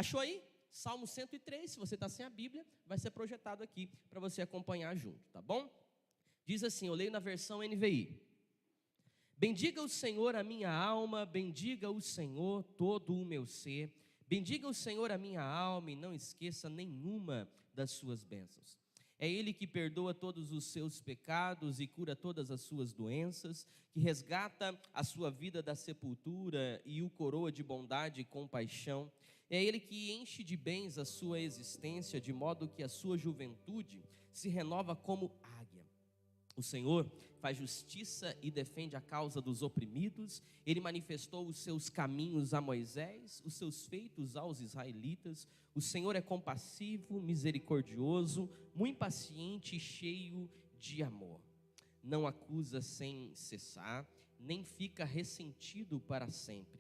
Achou aí? Salmo 103, se você está sem a Bíblia, vai ser projetado aqui para você acompanhar junto, tá bom? Diz assim, eu leio na versão NVI. Bendiga o Senhor a minha alma, bendiga o Senhor todo o meu ser, bendiga o Senhor a minha alma e não esqueça nenhuma das suas bênçãos. É Ele que perdoa todos os seus pecados e cura todas as suas doenças, que resgata a sua vida da sepultura e o coroa de bondade e compaixão. É Ele que enche de bens a sua existência, de modo que a sua juventude se renova como águia. O Senhor faz justiça e defende a causa dos oprimidos. Ele manifestou os seus caminhos a Moisés, os seus feitos aos israelitas. O Senhor é compassivo, misericordioso, muito paciente e cheio de amor. Não acusa sem cessar, nem fica ressentido para sempre.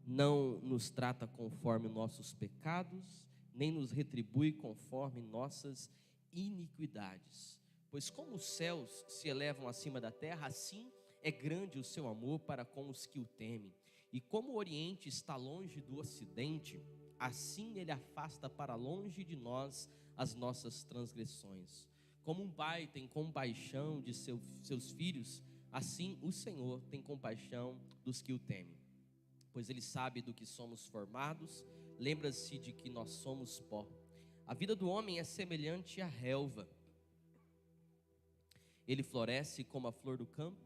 Não nos trata conforme nossos pecados, nem nos retribui conforme nossas iniquidades. Pois como os céus se elevam acima da terra, assim é grande o seu amor para com os que o temem. E como o Oriente está longe do Ocidente, assim ele afasta para longe de nós as nossas transgressões. Como um pai tem compaixão de seus filhos, assim o Senhor tem compaixão dos que o temem. Pois ele sabe do que somos formados, lembra-se de que nós somos pó. A vida do homem é semelhante à relva. Ele floresce como a flor do campo,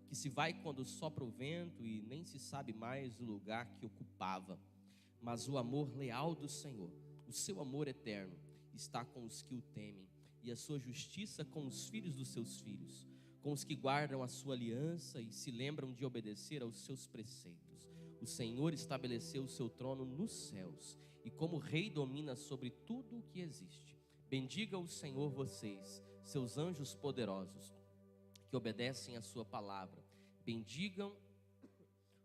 que se vai quando sopra o vento e nem se sabe mais o lugar que ocupava. Mas o amor leal do Senhor, o seu amor eterno, está com os que o temem, e a sua justiça com os filhos dos seus filhos, com os que guardam a sua aliança e se lembram de obedecer aos seus preceitos. O Senhor estabeleceu o seu trono nos céus, e como rei domina sobre tudo o que existe. Bendiga o Senhor vocês, seus anjos poderosos, que obedecem a sua palavra. Bendigam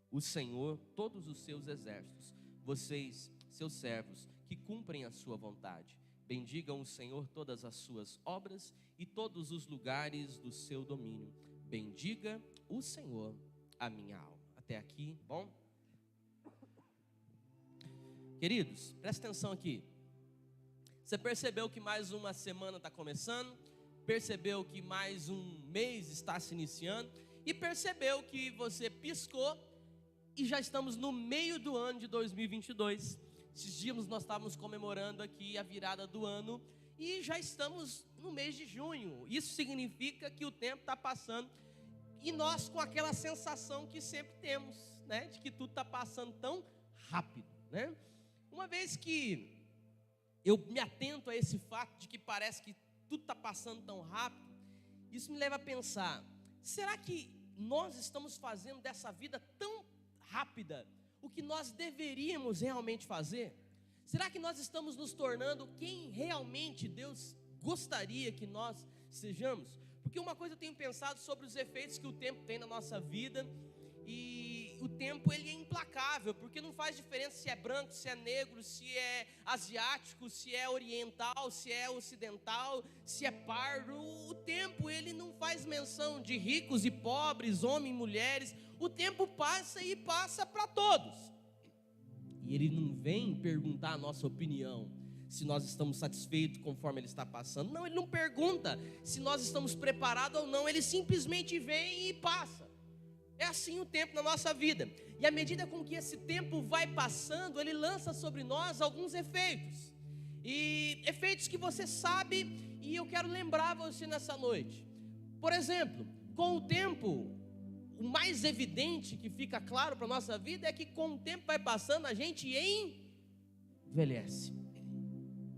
o Senhor todos os seus exércitos, vocês, seus servos, que cumprem a sua vontade. Bendigam o Senhor todas as suas obras e todos os lugares do seu domínio. Bendiga o Senhor a minha alma. Até aqui, bom? Queridos, presta atenção aqui. Você percebeu que mais uma semana está começando? Percebeu que mais um mês está se iniciando? E percebeu que você piscou e já estamos no meio do ano de 2022. Esses dias nós estávamos comemorando aqui a virada do ano e já estamos no mês de junho. Isso significa que o tempo está passando e nós com aquela sensação que sempre temos, né? De que tudo está passando tão rápido, né? Uma vez que eu me atento a esse fato de que parece que tudo está passando tão rápido, isso me leva a pensar, será que nós estamos fazendo dessa vida tão rápida o que nós deveríamos realmente fazer? Será que nós estamos nos tornando quem realmente Deus gostaria que nós sejamos? Porque uma coisa eu tenho pensado sobre os efeitos que o tempo tem na nossa vida, e o tempo ele é implacável, porque não faz diferença se é branco, se é negro, se é asiático, se é oriental, se é ocidental, se é pardo. O tempo ele não faz menção de ricos e pobres, homens e mulheres. O tempo passa e passa para todos. E ele não vem perguntar a nossa opinião, se nós estamos satisfeitos conforme ele está passando. Não, ele não pergunta se nós estamos preparados ou não. Ele simplesmente vem e passa. É assim o tempo na nossa vida. E à medida com que esse tempo vai passando, ele lança sobre nós alguns efeitos. E efeitos que você sabe, e eu quero lembrar você nessa noite. Por exemplo, com o tempo, o mais evidente que fica claro para a nossa vida é que com o tempo vai passando, a gente envelhece.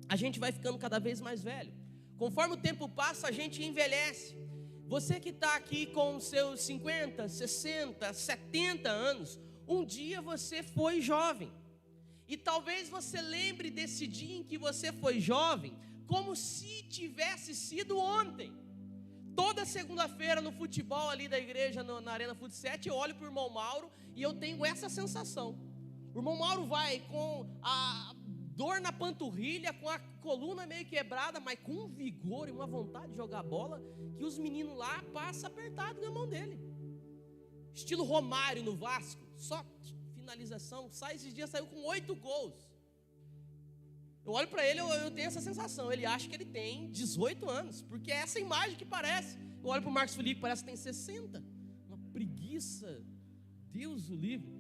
A gente vai ficando cada vez mais velho. Conforme o tempo passa, a gente envelhece. Você que está aqui com seus 50, 60, 70 anos, um dia você foi jovem. E talvez você lembre desse dia em que você foi jovem, como se tivesse sido ontem. Toda segunda-feira no futebol ali da igreja, na Arena Fut 7, eu olho para o irmão Mauro e eu tenho essa sensação. O irmão Mauro vai com a dor na panturrilha, com a coluna meio quebrada, mas com um vigor e uma vontade de jogar bola, que os meninos lá passam apertado na mão dele. Estilo Romário no Vasco, só finalização. Esses dias saiu com 8 gols. Eu olho para ele, eu tenho essa sensação. Ele acha que ele tem 18 anos, porque é essa imagem que parece. Eu olho para o Marcos Felipe, parece que tem 60. Uma preguiça. Deus o livre.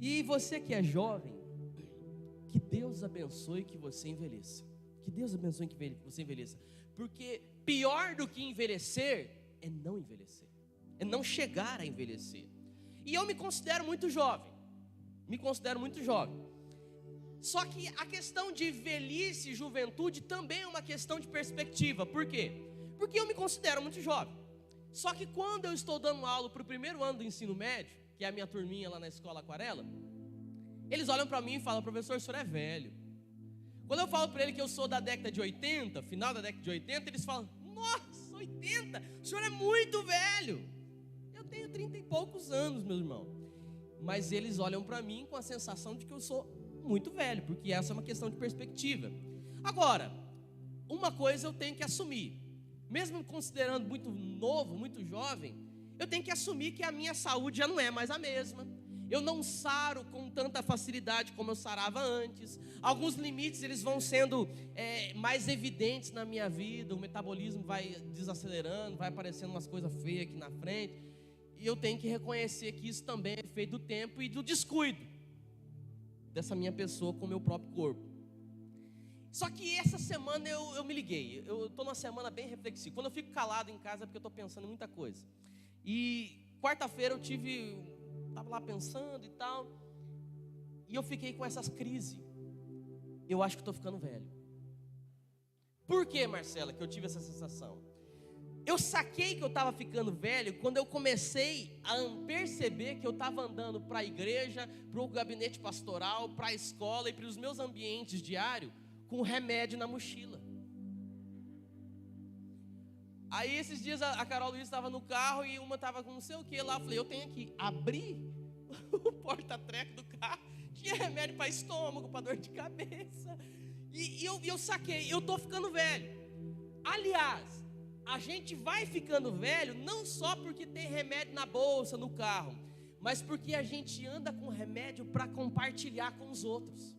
E você que é jovem, que Deus abençoe que você envelheça. Que Deus abençoe que você envelheça. Porque pior do que envelhecer é não envelhecer. É não chegar a envelhecer. E eu me considero muito jovem. Só que a questão de velhice e juventude também é uma questão de perspectiva. Por quê? Porque eu me considero muito jovem. Só que quando eu estou dando aula para o primeiro ano do ensino médio, que é a minha turminha lá na escola Aquarela, eles olham para mim e falam: professor, o senhor é velho. Quando eu falo para ele que eu sou da década de 80, final da década de 80, eles falam: nossa, 80, o senhor é muito velho. Eu tenho 30 e poucos anos, meu irmão. Mas eles olham para mim com a sensação de que eu sou muito velho, porque essa é uma questão de perspectiva. Agora, uma coisa eu tenho que assumir, mesmo me considerando muito novo, muito jovem, eu tenho que assumir que a minha saúde já não é mais a mesma. Eu não saro com tanta facilidade como eu sarava antes. Alguns limites eles vão sendo mais evidentes na minha vida. O metabolismo vai desacelerando, vai aparecendo umas coisas feias aqui na frente. E eu tenho que reconhecer que isso também é efeito do tempo e do descuido dessa minha pessoa com o meu próprio corpo. Só que essa semana eu me liguei. Eu estou numa semana bem reflexiva. Quando eu fico calado em casa é porque eu estou pensando em muita coisa. E quarta-feira eu estava lá pensando e tal, e eu fiquei com essas crises. Eu acho que estou ficando velho. Por que, Marcela, que eu tive essa sensação? Eu saquei que eu estava ficando velho quando eu comecei a perceber que eu estava andando para a igreja, para o gabinete pastoral, para a escola e para os meus ambientes diários com remédio na mochila. Aí esses dias a Carol Luiz estava no carro e uma estava com não sei o que lá. Eu falei: eu tenho que abrir o porta-treco do carro. Tinha remédio para estômago, para dor de cabeça. E eu saquei, eu estou ficando velho. Aliás, a gente vai ficando velho não só porque tem remédio na bolsa, no carro, mas porque a gente anda com remédio para compartilhar com os outros.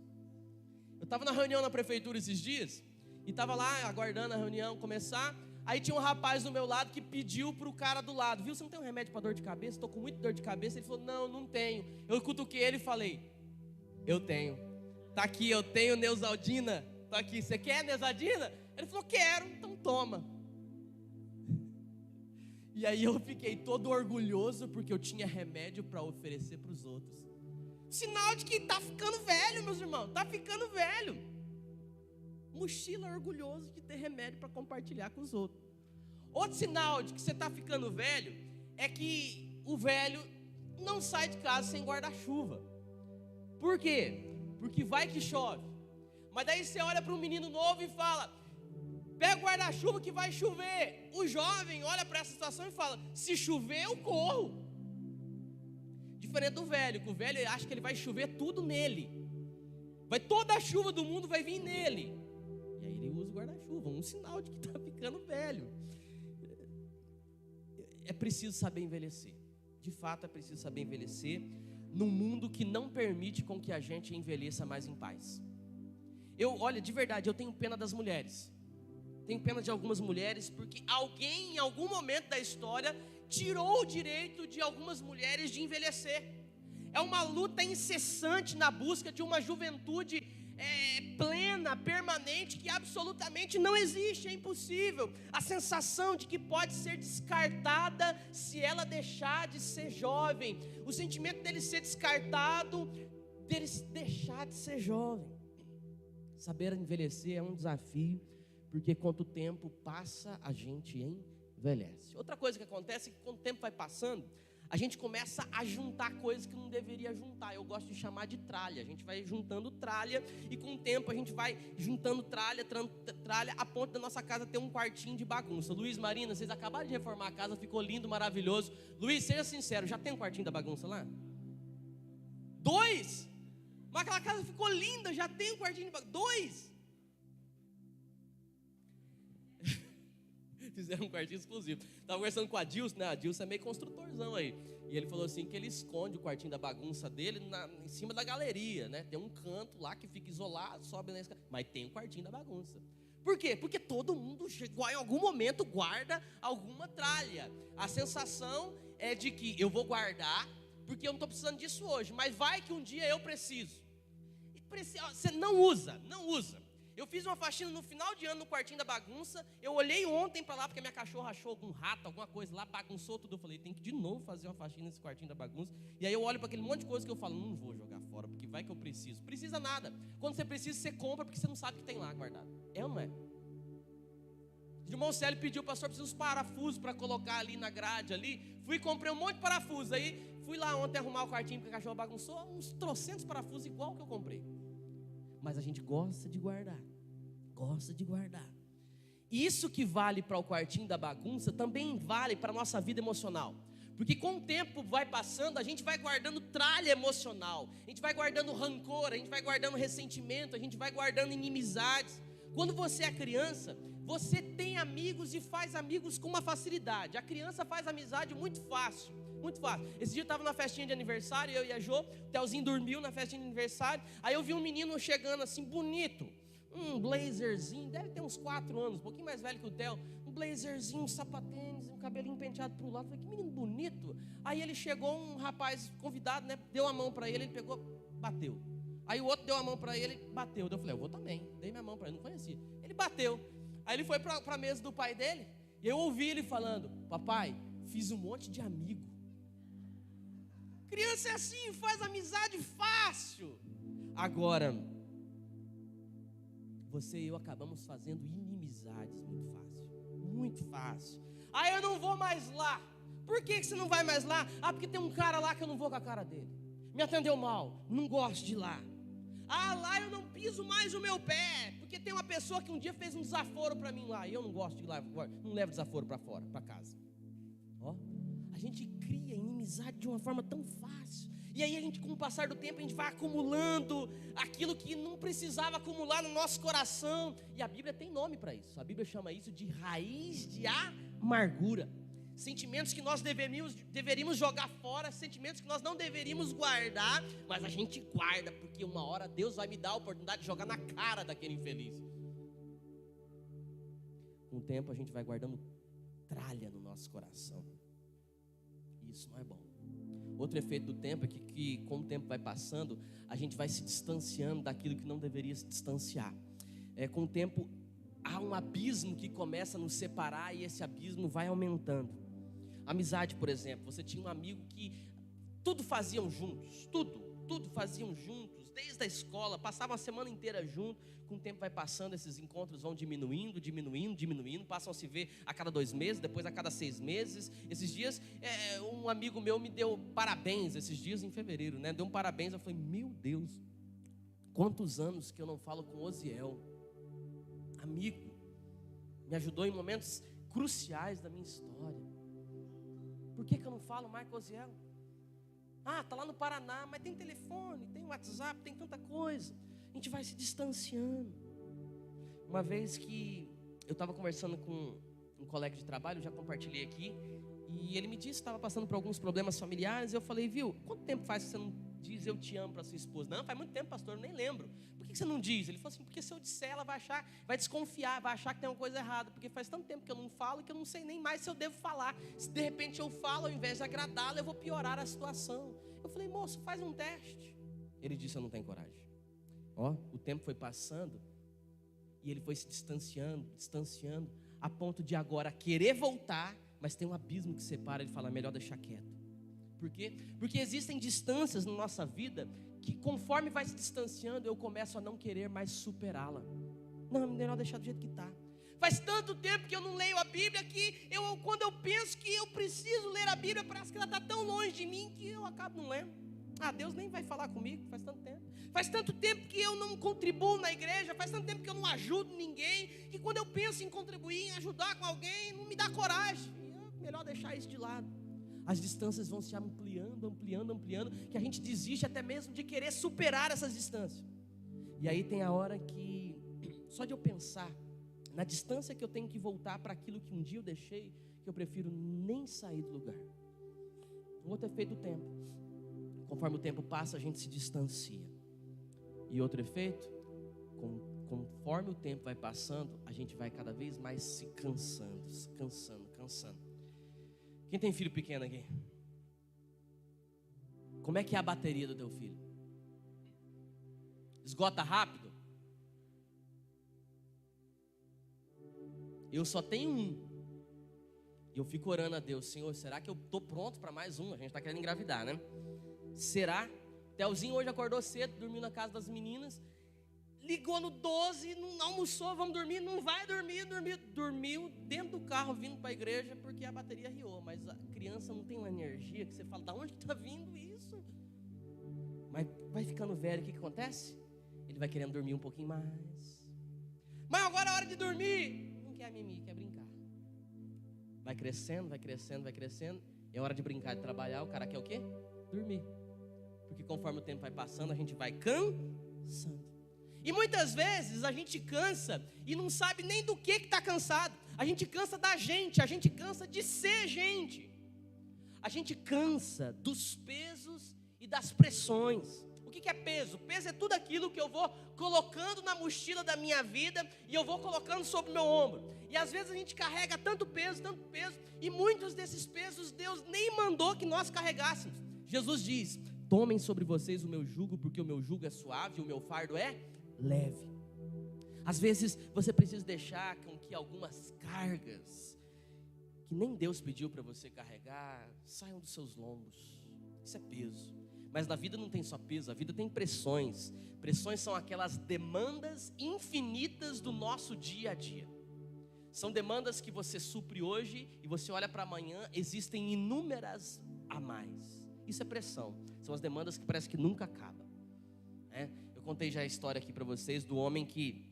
Eu estava na reunião na prefeitura esses dias e estava lá aguardando a reunião começar. Aí tinha um rapaz do meu lado que pediu para o cara do lado: viu, você não tem um remédio para dor de cabeça? Estou com muita dor de cabeça. Ele falou: não tenho. Eu cutuquei ele e falei: eu tenho. Está aqui, eu tenho Neosaldina. Está aqui, você quer Neosaldina? Ele falou: quero, então toma. E aí eu fiquei todo orgulhoso porque eu tinha remédio para oferecer para os outros. Sinal de que está ficando velho, meus irmãos. Está ficando velho. Mochila orgulhoso de ter remédio para compartilhar com os outros. Outro sinal de que você está ficando velho é que o velho não sai de casa sem guarda-chuva. Por quê? Porque vai que chove. Mas daí você olha para um menino novo e fala: pega o guarda-chuva que vai chover. O jovem olha para essa situação e fala: se chover eu corro. Diferente do velho, que o velho acha que ele vai chover tudo nele. Toda a chuva do mundo vai vir nele. E aí ele usa o guarda-chuva, um sinal de que está ficando velho. É preciso saber envelhecer. De fato é preciso saber envelhecer num mundo que não permite com que a gente envelheça mais em paz. Olha, de verdade, eu tenho pena das mulheres. Tenho pena de algumas mulheres, porque alguém em algum momento da história tirou o direito de algumas mulheres de envelhecer. É uma luta incessante na busca de uma juventude plena, permanente, que absolutamente não existe, é impossível. A sensação de que pode ser descartada se ela deixar de ser jovem, o sentimento dele ser descartado, dele deixar de ser jovem. Saber envelhecer é um desafio, porque quanto tempo passa, a gente envelhece. Outra coisa que acontece é que quando o tempo vai passando, a gente começa a juntar coisas que não deveria juntar. Eu gosto de chamar de tralha. A gente vai juntando tralha e com o tempo a gente vai juntando tralha a ponto da nossa casa ter um quartinho de bagunça. Luiz, Marina, vocês acabaram de reformar a casa, ficou lindo, maravilhoso. Luiz, seja sincero, já tem um quartinho da bagunça lá? 2? Mas aquela casa ficou linda, já tem um quartinho de bagunça. 2? Fizeram um quartinho exclusivo. Estava conversando com a Dilson, né? A Dilson é meio construtorzão aí. E ele falou assim que ele esconde o quartinho da bagunça dele em cima da galeria, né? Tem um canto lá que fica isolado, sobe na escada, mas tem o quartinho da bagunça. Por quê? Porque todo mundo em algum momento guarda alguma tralha. A sensação é de que eu vou guardar porque eu não estou precisando disso hoje, mas vai que um dia eu preciso. E você não usa. Eu fiz uma faxina no final de ano no quartinho da bagunça. Eu olhei ontem para lá porque minha cachorra achou algum rato, alguma coisa lá, bagunçou tudo. Eu falei, tem que de novo fazer uma faxina nesse quartinho da bagunça. E aí eu olho para aquele monte de coisa que eu falo, não vou jogar fora, porque vai que eu preciso. Precisa nada. Quando você precisa, você compra, porque você não sabe o que tem lá guardado. É ou não é? O irmão Célio pediu, pastor, precisa uns parafusos para colocar ali na grade ali. Fui e comprei um monte de parafusos. Aí fui lá ontem arrumar o quartinho porque a cachorra bagunçou, uns trocentos parafusos igual que eu comprei. Mas a gente gosta de guardar. Isso que vale para o quartinho da bagunça também vale para a nossa vida emocional. Porque com o tempo vai passando, a gente vai guardando tralha emocional, a gente vai guardando rancor, a gente vai guardando ressentimento, a gente vai guardando inimizades. Quando você é criança, você tem amigos e faz amigos com uma facilidade. A criança faz amizade muito fácil. Esse dia eu estava na festinha de aniversário, eu e a Jo, o Telzinho dormiu na festinha de aniversário. Aí eu vi um menino chegando assim, bonito, um blazerzinho, deve ter uns 4 anos, um pouquinho mais velho que o Tel. Um blazerzinho, um sapatênis, um cabelinho penteado para o lado. Eu falei, que menino bonito. Aí ele chegou, um rapaz convidado, né, deu a mão para ele, ele pegou, bateu. Aí o outro deu a mão para ele, bateu. Eu falei, eu vou também, dei minha mão para ele, não conhecia. Ele bateu. Aí ele foi para a mesa do pai dele, e eu ouvi ele falando, papai, fiz um monte de amigo. Criança é assim, faz amizade fácil. Agora, você e eu acabamos fazendo inimizades muito fácil. Ah, eu não vou mais lá. Por que você não vai mais lá? Ah, porque tem um cara lá que eu não vou com a cara dele. Me atendeu mal, não gosto de ir lá. Ah, lá eu não piso mais o meu pé, porque tem uma pessoa que um dia fez um desaforo para mim lá, e eu não gosto de ir lá, não levo desaforo para fora, para casa. Ó, a gente cria inimizade de uma forma tão fácil. E aí a gente, com o passar do tempo, a gente vai acumulando aquilo que não precisava acumular no nosso coração. E a Bíblia tem nome para isso. A Bíblia chama isso de raiz de amargura. Sentimentos que nós deveríamos jogar fora, sentimentos que nós não deveríamos guardar, mas a gente guarda, porque uma hora Deus vai me dar a oportunidade de jogar na cara daquele infeliz. Com o tempo a gente vai guardando tralha no nosso coração. Isso não é bom. Outro efeito do tempo é que com o tempo vai passando, a gente vai se distanciando daquilo que não deveria se distanciar. Com o tempo há um abismo que começa a nos separar e esse abismo vai aumentando. Amizade, por exemplo, você tinha um amigo que tudo faziam juntos, tudo faziam juntos, desde a escola, passavam a semana inteira juntos. Com o tempo vai passando, esses encontros vão diminuindo, passam a se ver a cada 2 meses, depois a cada 6 meses. Esses dias, um amigo meu me deu parabéns, esses dias em fevereiro, né? Deu um parabéns, eu falei, meu Deus, quantos anos que eu não falo com o Osiel, amigo, me ajudou em momentos cruciais da minha história. Por que eu não falo mais com o Osiel? Ah, está lá no Paraná, mas tem telefone, tem WhatsApp, tem tanta coisa. A gente vai se distanciando. Uma vez que eu estava conversando com um colega de trabalho, eu já compartilhei aqui, e ele me disse que estava passando por alguns problemas familiares. Eu falei, viu, quanto tempo faz que você não diz eu te amo para sua esposa? Não, faz muito tempo, pastor, eu nem lembro. Por que você não diz? Ele falou assim, porque se eu disser, ela vai desconfiar, vai achar que tem uma coisa errada, porque faz tanto tempo que eu não falo que eu não sei nem mais se eu devo falar. Se de repente eu falo, ao invés de agradá-la, eu vou piorar a situação. Eu falei, moço, faz um teste. Ele disse, eu não tenho coragem. Ó, o tempo foi passando e ele foi se distanciando, a ponto de agora querer voltar, mas tem um abismo que separa. Ele fala, melhor deixar quieto. Por quê? Porque existem distâncias na nossa vida que conforme vai se distanciando, eu começo a não querer mais superá-la. Não, melhor deixar do jeito que está. Faz tanto tempo que eu não leio a Bíblia que quando eu penso que eu preciso ler a Bíblia, parece que ela está tão longe de mim que eu acabo não lendo. Ah, Deus nem vai falar comigo, faz tanto tempo. Faz tanto tempo que eu não contribuo na igreja, faz tanto tempo que eu não ajudo ninguém, que quando eu penso em contribuir, em ajudar com alguém, não me dá coragem. Melhor deixar isso de lado. As distâncias vão se ampliando, que a gente desiste até mesmo de querer superar essas distâncias. E aí tem a hora que, só de eu pensar na distância que eu tenho que voltar para aquilo que um dia eu deixei, que eu prefiro nem sair do lugar. Um outro efeito do tempo. Conforme o tempo passa, a gente se distancia. E outro efeito, conforme o tempo vai passando, a gente vai cada vez mais se cansando. Quem tem filho pequeno aqui? Como é que é a bateria do teu filho? Esgota rápido? Eu só tenho um. E eu fico orando a Deus: Senhor, será que eu estou pronto para mais um? A gente está querendo engravidar, né? Será? Telzinho hoje acordou cedo, dormiu na casa das meninas, ligou no 12, não almoçou, vamos dormir, não vai dormir, dormiu dentro do carro vindo para a igreja porque a bateria riou. Mas a criança não tem uma energia que você fala: da onde que está vindo isso? Mas vai ficando velho, o que acontece? Ele vai querendo dormir um pouquinho mais. Mas agora é hora de dormir. Não quer mimir, quer brincar. Vai crescendo. É hora de brincar, de trabalhar. O cara quer o quê? Dormir. Porque conforme o tempo vai passando, a gente vai cansando. E muitas vezes a gente cansa e não sabe nem do que está cansado. A gente cansa da gente, a gente cansa de ser gente. A gente cansa dos pesos e das pressões. O que é peso? Peso é tudo aquilo que eu vou colocando na mochila da minha vida e eu vou colocando sobre o meu ombro. E às vezes a gente carrega tanto peso, e muitos desses pesos Deus nem mandou que nós carregássemos. Jesus diz: tomem sobre vocês o meu jugo, porque o meu jugo é suave e o meu fardo é leve. Às vezes você precisa deixar com que algumas cargas que nem Deus pediu para você carregar saiam dos seus lombos. Isso é peso. Mas na vida não tem só peso, a vida tem pressões. Pressões são aquelas demandas infinitas do nosso dia a dia. São demandas que você supre hoje e você olha para amanhã, existem inúmeras a mais. Isso é pressão. São as demandas que parece que nunca acabam. Eu contei já a história aqui para vocês do homem que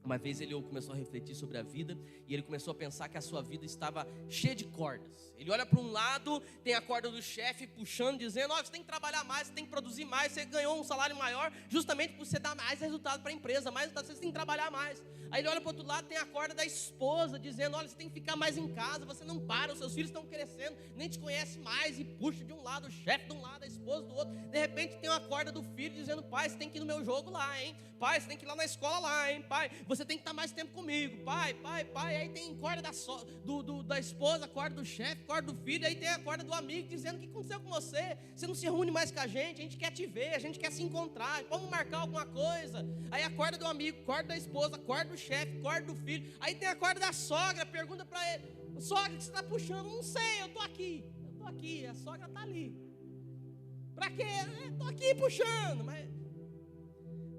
uma vez ele começou a refletir sobre a vida e ele começou a pensar que a sua vida estava cheia de cordas. Ele olha para um lado, tem a corda do chefe puxando, dizendo: você tem que trabalhar mais, você tem que produzir mais, você ganhou um salário maior justamente por você dar mais resultado para a empresa, mais resultado, você tem que trabalhar mais. Aí ele olha para o outro lado, tem a corda da esposa dizendo: olha, você tem que ficar mais em casa, você não para, os seus filhos estão crescendo, nem te conhece mais, e puxa de um lado, o chefe de um lado, a esposa do outro. De repente tem uma corda do filho dizendo: pai, você tem que ir no meu jogo lá, hein? Pai, você tem que ir lá na escola lá, hein? Pai, você tem que estar mais tempo comigo, pai. Aí tem corda da esposa, corda do chefe, corda do filho. Aí tem a corda do amigo dizendo: o que aconteceu com você? Você não se reúne mais com a gente quer te ver, a gente quer se encontrar, vamos marcar alguma coisa. Aí a corda do amigo, corda da esposa, corda do chefe, corda do filho. Aí tem a corda da sogra, pergunta para ele: sogra, o que você está puxando? Não sei, eu estou aqui, a sogra está ali. Para quê? Estou aqui puxando, mas,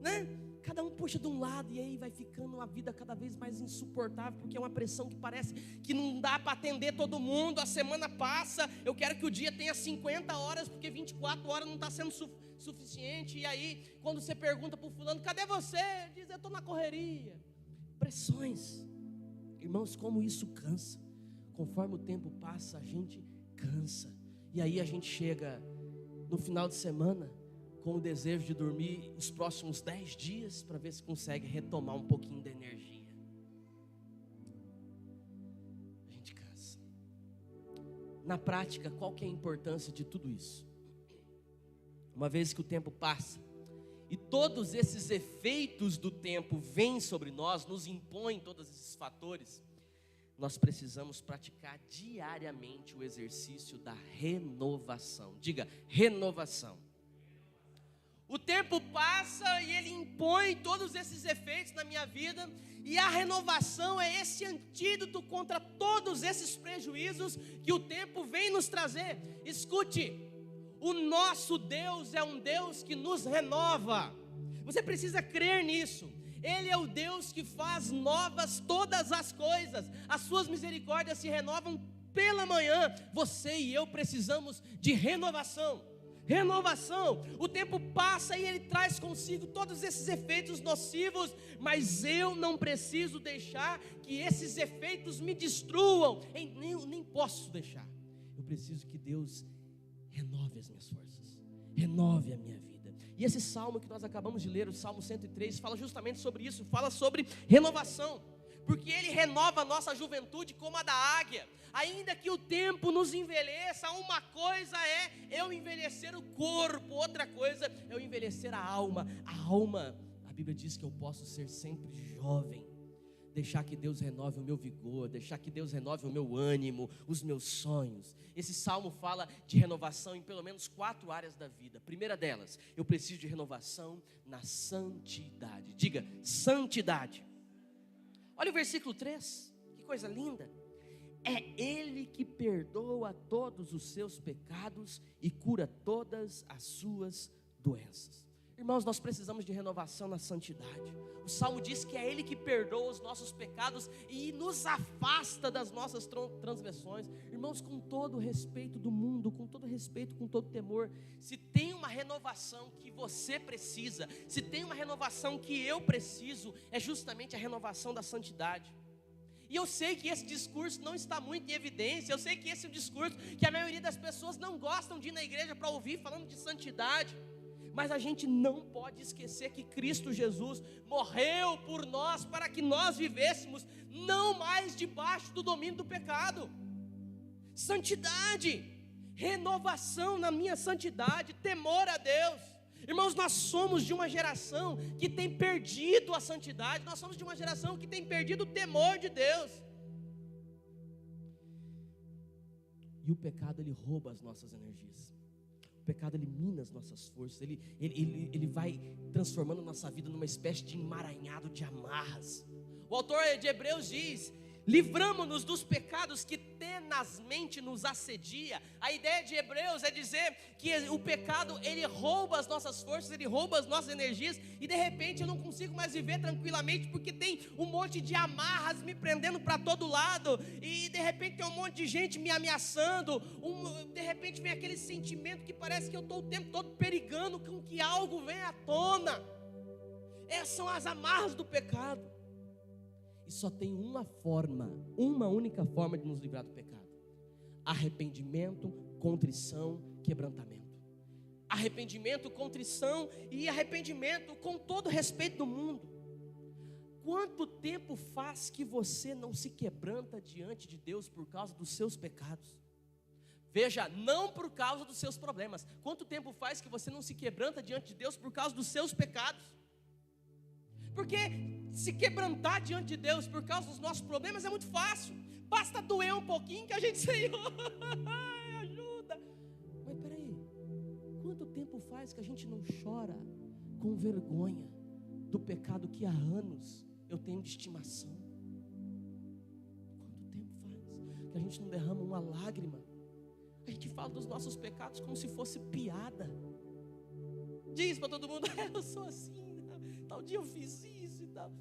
né? Cada um puxa de um lado e aí vai ficando a vida cada vez mais insuportável, porque é uma pressão que parece que não dá para atender todo mundo. A semana passa, eu quero que o dia tenha 50 horas, porque 24 horas não está sendo suficiente. E aí, quando você pergunta para o fulano: cadê você? Ele diz: eu estou na correria. Pressões. Irmãos, como isso cansa. Conforme o tempo passa, a gente cansa. E aí a gente chega no final de semana com o desejo de dormir os próximos 10 dias para ver se consegue retomar um pouquinho da energia. A gente cansa. Na prática, qual que é a importância de tudo isso? Uma vez que o tempo passa e todos esses efeitos do tempo vêm sobre nós, nos impõem todos esses fatores, nós precisamos praticar diariamente o exercício da renovação. Diga: renovação. O tempo passa e ele impõe todos esses efeitos na minha vida, e a renovação é esse antídoto contra todos esses prejuízos que o tempo vem nos trazer. Escute, o nosso Deus é um Deus que nos renova. Você precisa crer nisso. Ele é o Deus que faz novas todas as coisas. As suas misericórdias se renovam pela manhã. Você e eu precisamos de renovação. Renovação. O tempo passa e ele traz consigo todos esses efeitos nocivos, mas eu não preciso deixar que esses efeitos me destruam. Nem posso deixar. Eu preciso que Deus renove as minhas forças, renove a minha vida. E esse salmo que nós acabamos de ler, o Salmo 103, fala justamente sobre isso, fala sobre renovação. porque Ele renova a nossa juventude como a da águia. Ainda que o tempo nos envelheça, uma coisa é eu envelhecer o corpo, outra coisa é eu envelhecer a alma. A alma, a Bíblia diz que eu posso ser sempre jovem, deixar que Deus renove o meu vigor, deixar que Deus renove o meu ânimo, os meus sonhos. Esse salmo fala de renovação em pelo menos 4 áreas da vida. A primeira delas, eu preciso de renovação na santidade. Diga, santidade. Olha o versículo 3, que coisa linda. É Ele que perdoa todos os seus pecados e cura todas as suas doenças. Irmãos, nós precisamos de renovação na santidade. O Salmo diz que é Ele que perdoa os nossos pecados e nos afasta das nossas transgressões. Irmãos, com todo o respeito do mundo, com todo respeito, com todo temor, se tem uma renovação que você precisa, se tem uma renovação que eu preciso, é justamente a renovação da santidade. E eu sei que esse discurso não está muito em evidência, eu sei que esse é um discurso que a maioria das pessoas não gostam de ir na igreja para ouvir falando de santidade. Mas a gente não pode esquecer que Cristo Jesus morreu por nós para que nós vivêssemos não mais debaixo do domínio do pecado. Santidade, renovação na minha santidade, temor a Deus. Irmãos, nós somos de uma geração que tem perdido a santidade, nós somos de uma geração que tem perdido o temor de Deus. E o pecado, ele rouba as nossas energias. O pecado, ele mina as nossas forças, ele vai transformando a nossa vida numa espécie de emaranhado de amarras. O autor de Hebreus diz: livramo-nos dos pecados que tenazmente nos assedia. A ideia de Hebreus é dizer que o pecado, ele rouba as nossas forças, ele rouba as nossas energias, e de repente eu não consigo mais viver tranquilamente, porque tem um monte de amarras me prendendo para todo lado, e de repente tem um monte de gente me ameaçando, de repente vem aquele sentimento que parece que eu estou o tempo todo perigando com que algo venha à tona. Essas são as amarras do pecado. E só tem uma única forma de nos livrar do pecado: arrependimento, contrição, quebrantamento. Arrependimento, contrição e arrependimento com todo o respeito do mundo. Quanto tempo faz que você não se quebranta diante de Deus por causa dos seus pecados? Veja, não por causa dos seus problemas. Quanto tempo faz que você não se quebranta diante de Deus por causa dos seus pecados? Porque se quebrantar diante de Deus por causa dos nossos problemas é muito fácil. Basta doer um pouquinho que a gente, Senhor, ajuda. Mas peraí, quanto tempo faz que a gente não chora com vergonha do pecado que há anos eu tenho de estimação? Quanto tempo faz que a gente não derrama uma lágrima? A gente fala dos nossos pecados como se fosse piada. Diz para todo mundo: eu sou assim, tal dia eu fiz isso e tal,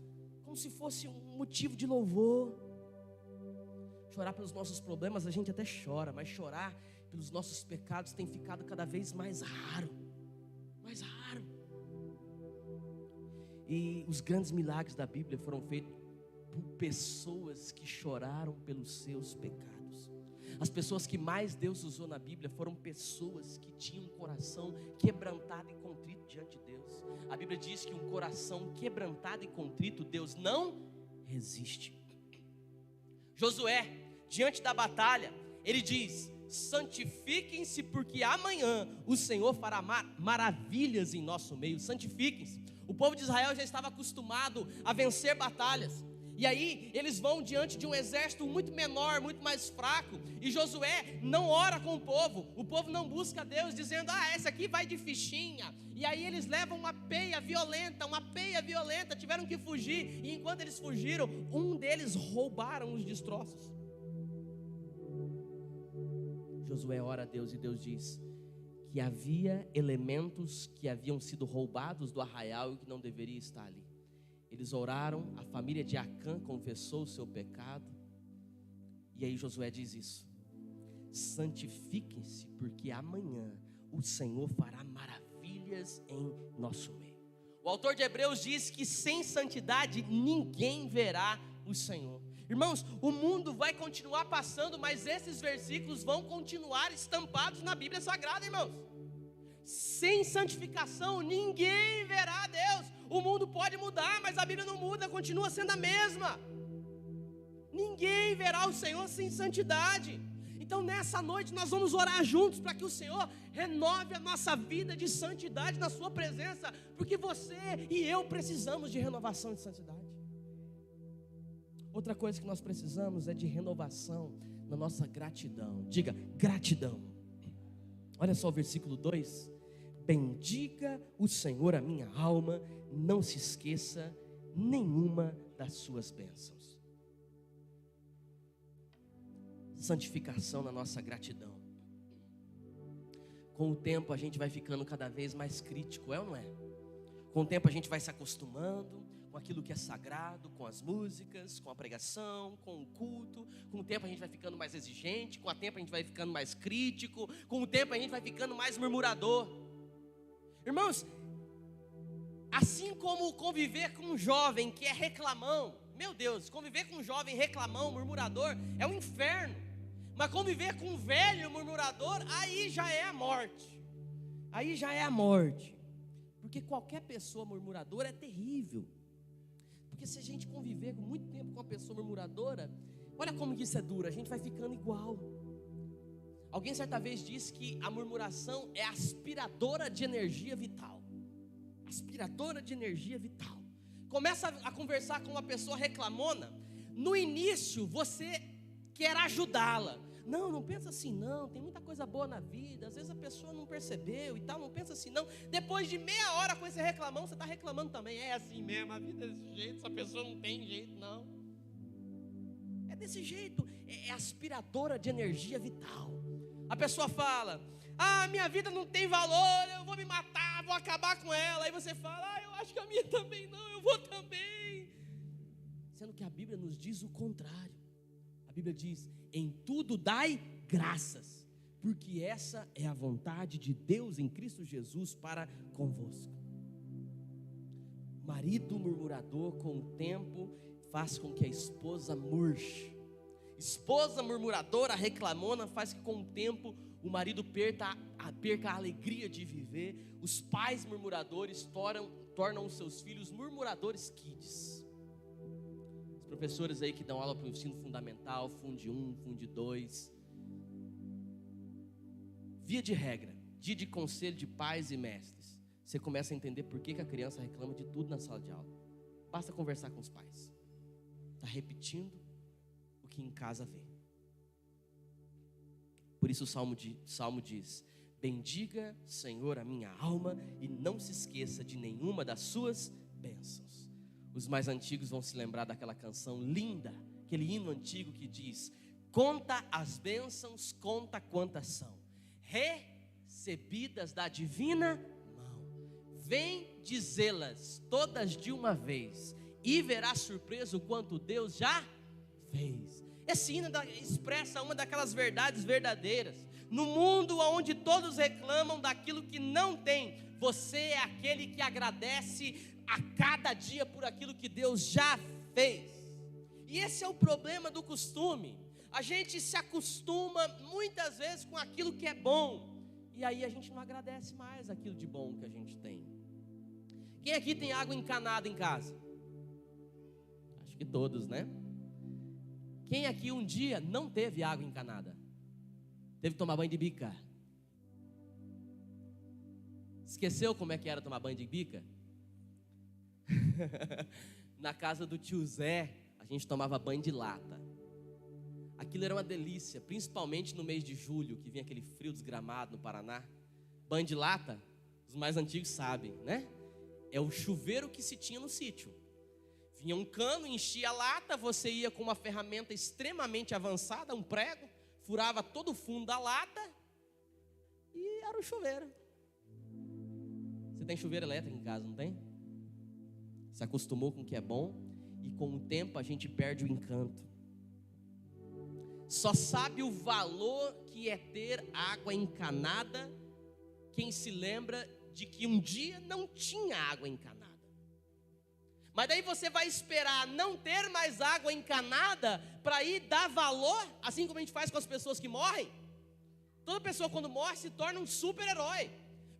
como se fosse um motivo de louvor. Chorar pelos nossos problemas a gente até chora, mas chorar pelos nossos pecados tem ficado cada vez mais raro. Mais raro. E os grandes milagres da Bíblia foram feitos por pessoas que choraram pelos seus pecados. As pessoas que mais Deus usou na Bíblia foram pessoas que tinham um coração quebrantado e contrito diante de Deus. A Bíblia diz que um coração quebrantado e contrito Deus não resiste. Josué, diante da batalha, ele diz: santifiquem-se, porque amanhã o Senhor fará maravilhas em nosso meio. Santifiquem-se. O povo de Israel já estava acostumado a vencer batalhas. E aí eles vão diante de um exército muito menor, muito mais fraco. E Josué não ora com o povo não busca Deus, dizendo: essa aqui vai de fichinha. E aí eles levam uma peia violenta, tiveram que fugir. E enquanto eles fugiram, um deles roubaram os destroços. Josué ora a Deus e Deus diz que havia elementos que haviam sido roubados do arraial e que não deveria estar ali. Eles oraram, a família de Acã confessou o seu pecado. E aí Josué diz isso: santifiquem-se, porque amanhã o Senhor fará maravilhas em nosso meio. O autor de Hebreus diz que sem santidade ninguém verá o Senhor. Irmãos, o mundo vai continuar passando, mas esses versículos vão continuar estampados na Bíblia Sagrada, irmãos. Sem santificação ninguém verá a Deus. O mundo pode mudar, mas a Bíblia não muda, continua sendo a mesma. Ninguém verá o Senhor sem santidade. Então nessa noite nós vamos orar juntos para que o Senhor renove a nossa vida de santidade na sua presença, porque você e eu precisamos de renovação de santidade. Outra coisa que nós precisamos é de renovação na nossa gratidão. Diga, gratidão. Olha só o versículo 2: bendiga o Senhor a minha alma, não se esqueça nenhuma das suas bênçãos. Santificação na nossa gratidão. Com o tempo a gente vai ficando cada vez mais crítico, é ou não é? Com o tempo a gente vai se acostumando com aquilo que é sagrado, com as músicas, com a pregação, com o culto. Com o tempo a gente vai ficando mais exigente, com o tempo a gente vai ficando mais crítico, com o tempo a gente vai ficando mais murmurador. Irmãos, assim como conviver com um jovem que é reclamão, meu Deus, conviver com um jovem reclamão, murmurador, é um inferno. Mas conviver com um velho murmurador, aí já é a morte. Aí já é a morte. Porque qualquer pessoa murmuradora é terrível. Porque se a gente conviver com muito tempo com uma pessoa murmuradora, olha como que isso é duro, a gente vai ficando igual. Alguém certa vez disse que a murmuração é aspiradora de energia vital. Aspiradora de energia vital. Começa a conversar com uma pessoa reclamona, no início você quer ajudá-la. Não pensa assim não, tem muita coisa boa na vida, às vezes a pessoa não percebeu e tal, não pensa assim não. Depois de meia hora com esse reclamão, você está reclamando também. É assim mesmo, a vida é desse jeito, essa pessoa não tem jeito não. É desse jeito, é aspiradora de energia vital. A pessoa fala, minha vida não tem valor, eu vou me matar, vou acabar com ela. Aí você fala, eu acho que a minha também não, eu vou também. Sendo que a Bíblia nos diz o contrário. A Bíblia diz, em tudo dai graças, porque essa é a vontade de Deus em Cristo Jesus para convosco. Marido murmurador, com o tempo, faz com que a esposa murche. Esposa murmuradora, reclamona, faz que com o tempo o marido perca a alegria de viver. Os pais murmuradores tornam os seus filhos murmuradores kids. Professores aí que dão aula para o ensino fundamental, Fundo 1, Fundo 2. Via de regra, dia de conselho de pais e mestres, você começa a entender por que a criança reclama de tudo na sala de aula. Basta conversar com os pais. Está repetindo o que em casa vê. Por isso o Salmo diz, bendiga, Senhor, a minha alma, e não se esqueça de nenhuma das suas bênçãos. Os mais antigos vão se lembrar daquela canção linda, aquele hino antigo que diz, conta as bênçãos, conta quantas são, recebidas da divina mão, vem dizê-las todas de uma vez, e verá surpreso o quanto Deus já fez. Esse hino expressa uma daquelas verdades verdadeiras. No mundo onde todos reclamam daquilo que não tem, você é aquele que agradece a cada dia por aquilo que Deus já fez. E esse é o problema do costume. A gente se acostuma muitas vezes com aquilo que é bom, e aí a gente não agradece mais aquilo de bom que a gente tem. Quem aqui tem água encanada em casa? Acho que todos, né? Quem aqui um dia não teve água encanada? Teve que tomar banho de bica? Esqueceu como é que era tomar banho de bica? Na casa do tio Zé, a gente tomava banho de lata. Aquilo era uma delícia, principalmente no mês de julho, que vinha aquele frio desgramado no Paraná. Banho de lata, os mais antigos sabem, né? É o chuveiro que se tinha no sítio. Vinha um cano, enchia a lata, você ia com uma ferramenta extremamente avançada, um prego, furava todo o fundo da lata e era o chuveiro. Você tem chuveiro elétrico em casa, não tem? Se acostumou com o que é bom e com o tempo a gente perde o encanto. Só sabe o valor que é ter água encanada quem se lembra de que um dia não tinha água encanada. Mas daí você vai esperar não ter mais água encanada para ir dar valor, assim como a gente faz com as pessoas que morrem. Toda pessoa quando morre se torna um super-herói,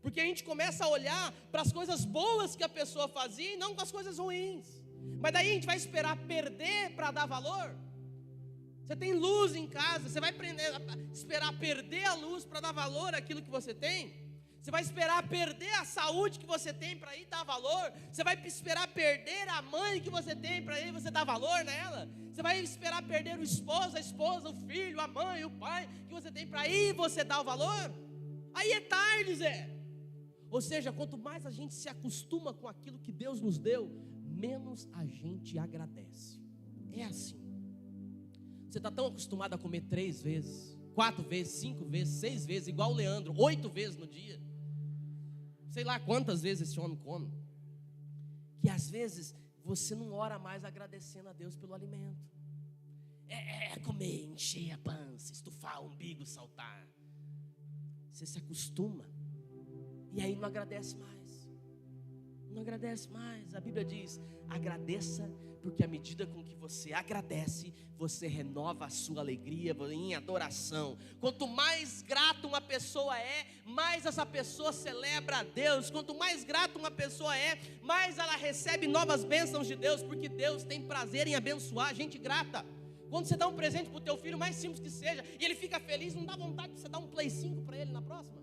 porque a gente começa a olhar para as coisas boas que a pessoa fazia e não com as coisas ruins. Mas daí a gente vai esperar perder para dar valor? Você tem luz em casa, você vai esperar perder a luz para dar valor àquilo que você tem? Você vai esperar perder a saúde que você tem para ir dar valor? Você vai esperar perder a mãe que você tem para ir você dar valor nela? Você vai esperar perder o esposo, a esposa, o filho, a mãe, o pai que você tem para ir você dar o valor? Aí é tarde, Zé. Ou seja, quanto mais a gente se acostuma com aquilo que Deus nos deu, menos a gente agradece. É assim. Você está tão acostumado a comer 3 vezes, 4 vezes, 5 vezes, 6 vezes, igual o Leandro, 8 vezes no dia. Sei lá quantas vezes esse homem come, que às vezes você não ora mais agradecendo a Deus pelo alimento. Comer, encher a pança, estufar o umbigo, saltar. Você se acostuma e aí não agradece mais. Não agradece mais. A Bíblia diz: agradeça, porque à medida com que você agradece, você renova a sua alegria em adoração. Quanto mais grato uma pessoa é, mais essa pessoa celebra a Deus. Quanto mais grato uma pessoa é, mais ela recebe novas bênçãos de Deus, porque Deus tem prazer em abençoar gente grata. Quando você dá um presente para o teu filho, mais simples que seja, e ele fica feliz, não dá vontade de você dar um Play 5 para ele na próxima?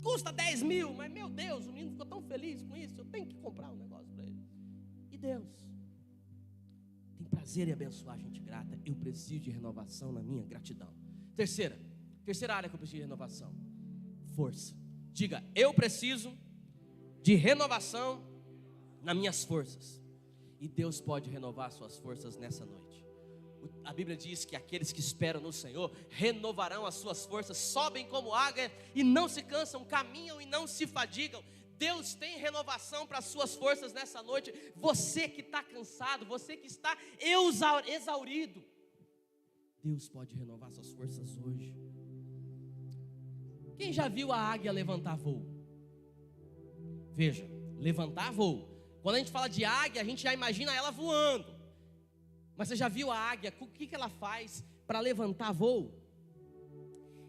Custa 10 mil, mas meu Deus, o menino ficou tão feliz com isso, eu tenho que comprar um negócio para ele. E Deus tem prazer em abençoar a gente grata. Eu preciso de renovação na minha gratidão. Terceira área que eu preciso de renovação: força. Diga: eu preciso de renovação nas minhas forças. E Deus pode renovar suas forças nessa noite. A Bíblia diz que aqueles que esperam no Senhor renovarão as suas forças, sobem como águia e não se cansam, caminham e não se fadigam. Deus tem renovação para as suas forças nessa noite. Você que está cansado, você que está exaurido, Deus pode renovar suas forças hoje. Quem já viu a águia levantar voo? Veja, levantar voo. Quando a gente fala de águia, a gente já imagina ela voando. Mas você já viu a águia? O que ela faz para levantar voo?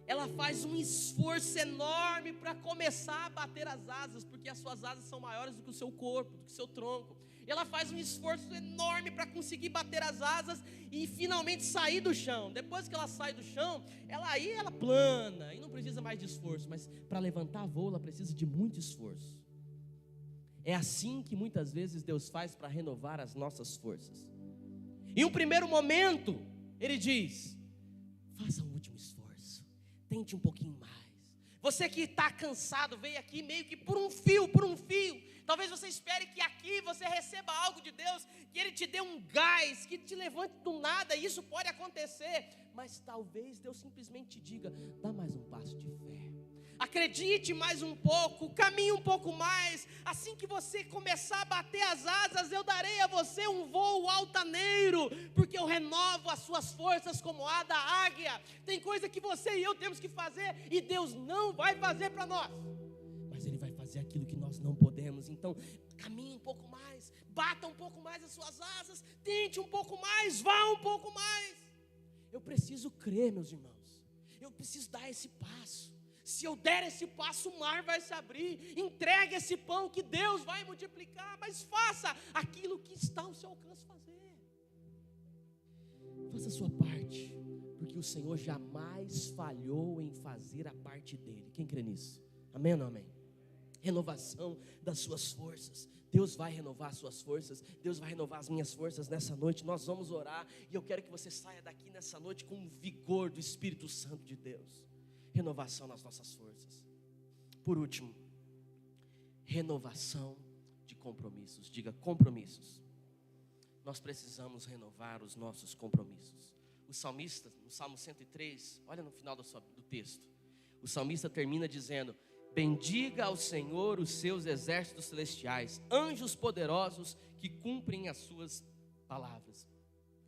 Ela faz um esforço enorme para começar a bater as asas, porque as suas asas são maiores do que o seu corpo, do que o seu tronco. E ela faz um esforço enorme para conseguir bater as asas e finalmente sair do chão. Depois que ela sai do chão, ela plana e não precisa mais de esforço. Mas para levantar voo, ela precisa de muito esforço. É assim que muitas vezes Deus faz para renovar as nossas forças. Em um primeiro momento, Ele diz: faça um último esforço, tente um pouquinho mais. Você que está cansado, veio aqui meio que por um fio. Talvez você espere que aqui você receba algo de Deus, que Ele te dê um gás, que te levante do nada. E isso pode acontecer, mas talvez Deus simplesmente te diga: dá mais um passo de fé, acredite mais um pouco, caminhe um pouco mais. Assim que você começar a bater as asas, eu darei a você um voo altaneiro, porque eu renovo as suas forças como a da águia. Tem coisa que você e eu temos que fazer, e Deus não vai fazer para nós, mas Ele vai fazer aquilo que nós não podemos. Então caminhe um pouco mais, bata um pouco mais as suas asas, tente um pouco mais, vá um pouco mais. Eu preciso crer, meus irmãos, eu preciso dar esse passo. Se eu der esse passo, o mar vai se abrir. Entregue esse pão que Deus vai multiplicar. Mas faça aquilo que está ao seu alcance fazer. Faça a sua parte, porque o Senhor jamais falhou em fazer a parte dele. Quem crê nisso? Amém ou não amém? Renovação das suas forças. Deus vai renovar as suas forças. Deus vai renovar as minhas forças nessa noite. Nós vamos orar, e eu quero que você saia daqui nessa noite com o vigor do Espírito Santo de Deus. Renovação nas nossas forças. Por último, renovação de compromissos. Diga: compromissos. Nós precisamos renovar os nossos compromissos. O salmista, no Salmo 103, olha no final do texto, o salmista termina dizendo: bendiga ao Senhor os seus exércitos celestiais, anjos poderosos que cumprem as suas palavras.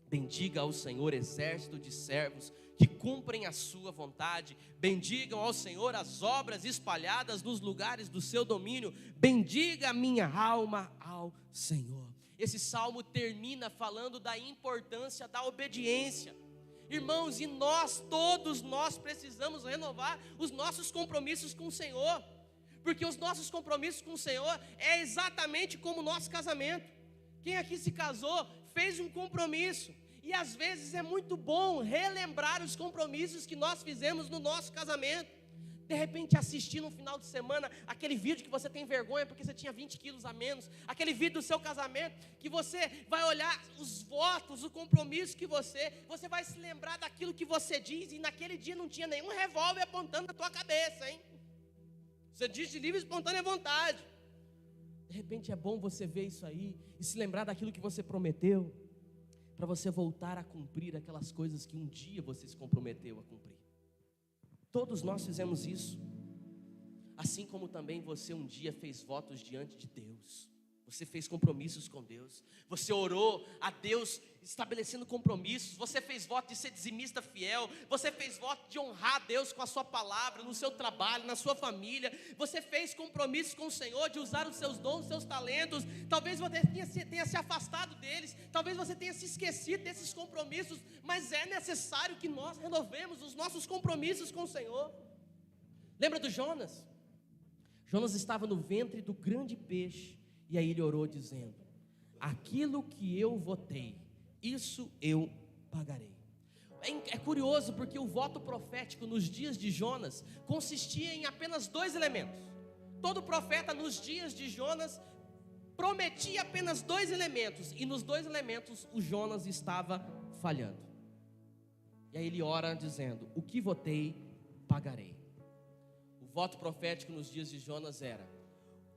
Bendiga ao Senhor exército de servos que cumprem a sua vontade. Bendigam ao Senhor as obras espalhadas nos lugares do seu domínio. Bendiga a minha alma ao Senhor. Esse salmo termina falando da importância da obediência. Irmãos, e todos nós precisamos renovar os nossos compromissos com o Senhor. Porque os nossos compromissos com o Senhor é exatamente como o nosso casamento. Quem aqui se casou fez um compromisso. E às vezes é muito bom relembrar os compromissos que nós fizemos no nosso casamento. De repente assistir no final de semana aquele vídeo que você tem vergonha porque você tinha 20 quilos a menos, aquele vídeo do seu casamento que você vai olhar os votos, o compromisso que você vai se lembrar daquilo que você diz, e naquele dia não tinha nenhum revólver apontando na tua cabeça, hein? Você diz de livre e espontânea vontade. De repente é bom você ver isso aí e se lembrar daquilo que você prometeu, para você voltar a cumprir aquelas coisas que um dia você se comprometeu a cumprir. Todos nós fizemos isso, assim como também você um dia fez votos diante de Deus. Você fez compromissos com Deus, você orou a Deus estabelecendo compromissos, você fez voto de ser dizimista fiel, você fez voto de honrar a Deus com a sua palavra, no seu trabalho, na sua família, você fez compromissos com o Senhor de usar os seus dons, os seus talentos. Talvez você tenha se afastado deles, talvez você tenha se esquecido desses compromissos, mas é necessário que nós renovemos os nossos compromissos com o Senhor. Lembra do Jonas? Jonas estava no ventre do grande peixe, e aí ele orou dizendo: aquilo que eu votei, isso eu pagarei. É curioso porque o voto profético nos dias de Jonas consistia em apenas 2 elementos. Todo profeta nos dias de Jonas prometia apenas 2 elementos, e nos 2 elementos o Jonas estava falhando. E aí ele ora dizendo: o que votei, pagarei. O voto profético nos dias de Jonas era: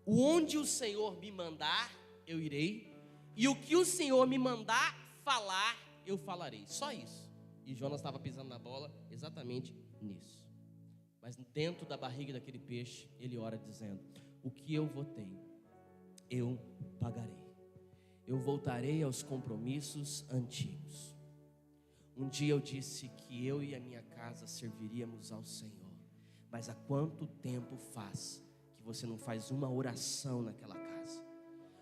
onde o Senhor me mandar, eu irei, e o que o Senhor me mandar falar, eu falarei. Só isso. E Jonas estava pisando na bola exatamente nisso. Mas dentro da barriga daquele peixe, ele ora dizendo: o que eu votei, eu pagarei. Eu voltarei aos compromissos antigos. Um dia eu disse que eu e a minha casa serviríamos ao Senhor. Mas há quanto tempo faz que você não faz uma oração naquela casa?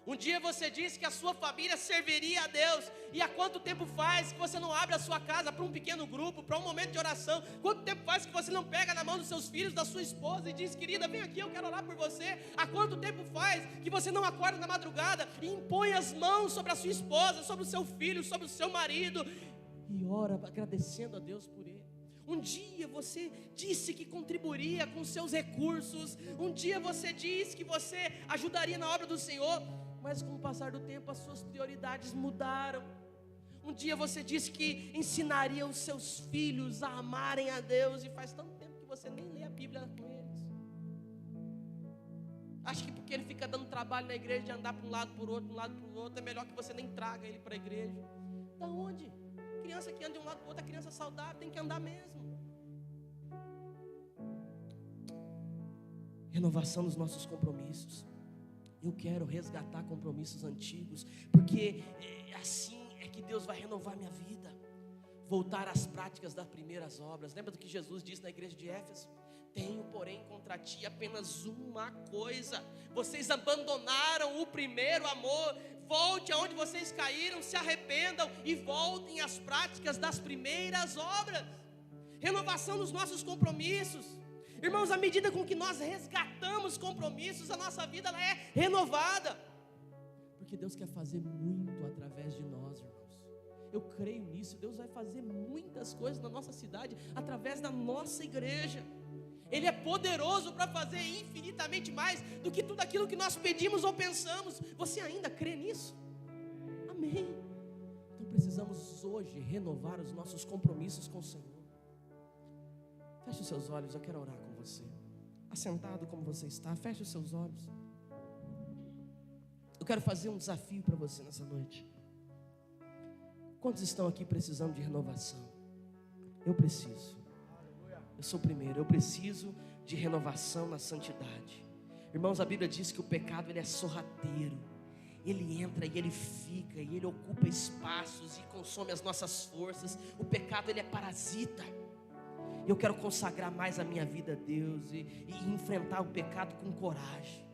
Um dia você disse que a sua família serviria a Deus, e há quanto tempo faz que você não abre a sua casa para um pequeno grupo, para um momento de oração? Quanto tempo faz que você não pega na mão dos seus filhos, da sua esposa e diz: querida, vem aqui, eu quero orar por você? Há quanto tempo faz que você não acorda na madrugada e impõe as mãos sobre a sua esposa, sobre o seu filho, sobre o seu marido, e ora agradecendo a Deus por ele? Um dia você disse que contribuiria com seus recursos, um dia você disse que você ajudaria na obra do Senhor, mas com o passar do tempo as suas prioridades mudaram. Um dia você disse que ensinaria os seus filhos a amarem a Deus, e faz tanto tempo que você nem lê a Bíblia com eles. Acho que porque ele fica dando trabalho na igreja, de andar para um lado, para o outro, de um lado para o outro, é melhor que você nem traga ele para a igreja. Da onde? Criança que anda de um lado para o outro, a criança saudável tem que andar mesmo. Renovação dos nossos compromissos. Eu quero resgatar compromissos antigos, porque assim é que Deus vai renovar minha vida. Voltar às práticas das primeiras obras. Lembra do que Jesus disse na igreja de Éfeso? Tenho, porém, contra ti apenas uma coisa: vocês abandonaram o primeiro amor. Volte aonde vocês caíram, se arrependam e voltem às práticas das primeiras obras. Renovação dos nossos compromissos. Irmãos, à medida com que nós resgatamos compromissos, a nossa vida ela é renovada. Porque Deus quer fazer muito através de nós, irmãos. Eu creio nisso. Deus vai fazer muitas coisas na nossa cidade, através da nossa igreja. Ele é poderoso para fazer infinitamente mais do que tudo aquilo que nós pedimos ou pensamos. Você ainda crê nisso? Amém. Então precisamos hoje renovar os nossos compromissos com o Senhor. Feche os seus olhos, eu quero orar com você. Assentado como você está, feche os seus olhos. Eu quero fazer um desafio para você nessa noite. Quantos estão aqui precisando de renovação? Eu preciso. Eu sou o primeiro, eu preciso de renovação na santidade. Irmãos, a Bíblia diz que o pecado ele é sorrateiro. Ele entra e ele fica, e ele ocupa espaços e consome as nossas forças. O pecado ele é parasita. Eu quero consagrar mais a minha vida a Deus e enfrentar o pecado com coragem.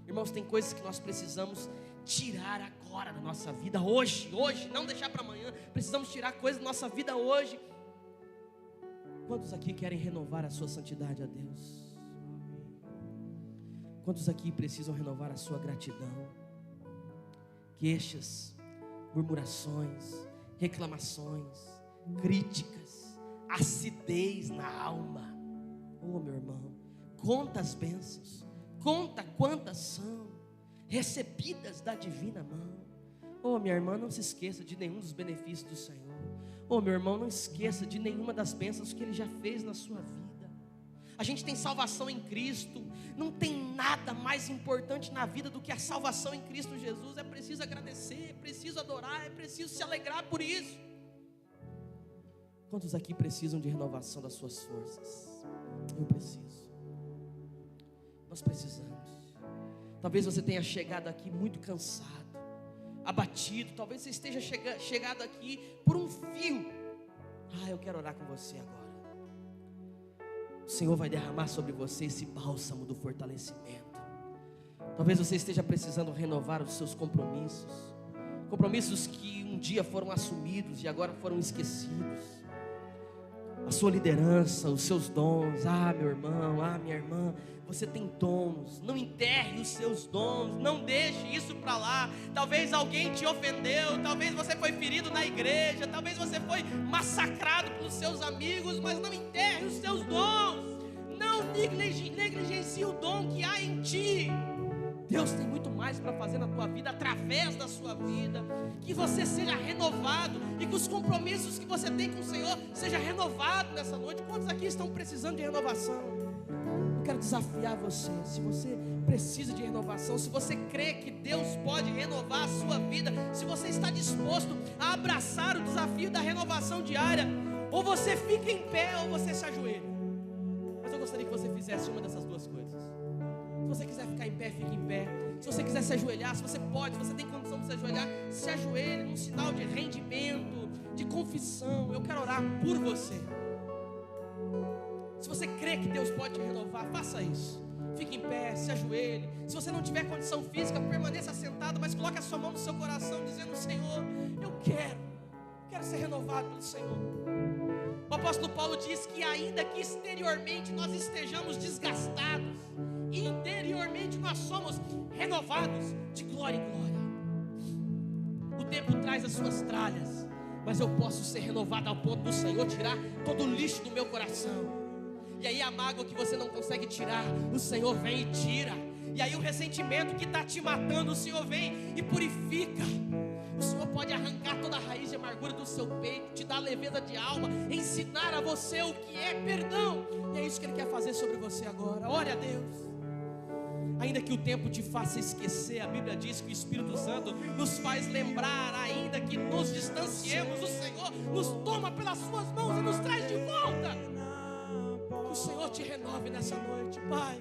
Irmãos, tem coisas que nós precisamos tirar agora da nossa vida, hoje, não deixar para amanhã. Precisamos tirar coisas da nossa vida hoje. Quantos aqui querem renovar a sua santidade a Deus? Quantos aqui precisam renovar a sua gratidão? Queixas, murmurações, reclamações, críticas, acidez na alma. Oh, meu irmão, conta as bênçãos, conta quantas são recebidas da divina mão. Oh, minha irmã, não se esqueça de nenhum dos benefícios do Senhor. Oh, meu irmão, não esqueça de nenhuma das bênçãos que Ele já fez na sua vida. A gente tem salvação em Cristo. Não tem nada mais importante na vida do que a salvação em Cristo Jesus. É preciso agradecer, é preciso adorar, é preciso se alegrar por isso. Quantos aqui precisam de renovação das suas forças? Eu preciso. Nós precisamos. Talvez você tenha chegado aqui muito cansado, abatido. Talvez você esteja chegado aqui por um fio. Eu quero orar com você agora. O Senhor vai derramar sobre você esse bálsamo do fortalecimento. Talvez você esteja precisando renovar os seus compromissos. Compromissos que um dia foram assumidos e agora foram esquecidos. A sua liderança, os seus dons. Meu irmão, minha irmã, você tem dons. Não enterre os seus dons. Não deixe isso para lá. Talvez alguém te ofendeu. Talvez você foi ferido na igreja. Talvez você foi massacrado pelos seus amigos. Mas não enterre os seus dons. Não negligencie o dom que há em ti. Deus tem muito mais para fazer na tua vida, através da sua vida. Que você seja renovado e que os compromissos que você tem com o Senhor seja renovado nessa noite. Quantos aqui estão precisando de renovação? Eu quero desafiar você. Se você precisa de renovação, se você crê que Deus pode renovar a sua vida, se você está disposto a abraçar o desafio da renovação diária, ou você fica em pé ou você se ajoelha. Mas eu gostaria que você fizesse uma dessas duas coisas. Se você quiser ficar em pé, fique em pé. Se você quiser se ajoelhar, se você pode, se você tem condição de se ajoelhar, se ajoelhe num sinal de rendimento, de confissão. Eu quero orar por você. Se você crê que Deus pode te renovar, faça isso. Fique em pé, se ajoelhe. Se você não tiver condição física, permaneça sentado, mas coloque a sua mão no seu coração, dizendo: Senhor, eu quero ser renovado pelo Senhor. O apóstolo Paulo diz que ainda que exteriormente nós estejamos desgastados, interiormente nós somos renovados de glória em glória. O tempo traz as suas tralhas, mas eu posso ser renovado ao ponto do Senhor tirar todo o lixo do meu coração. E aí a mágoa que você não consegue tirar, o Senhor vem e tira. E aí o ressentimento que está te matando, o Senhor vem e purifica. O Senhor pode arrancar toda a raiz de amargura do seu peito, te dar leveza de alma, ensinar a você o que é perdão. E é isso que Ele quer fazer sobre você agora. Ore a Deus. Ainda que o tempo te faça esquecer, a Bíblia diz que o Espírito Santo nos faz lembrar. Ainda que nos distanciemos, o Senhor nos toma pelas suas mãos e nos traz de volta. Que o Senhor te renove nessa noite, Pai.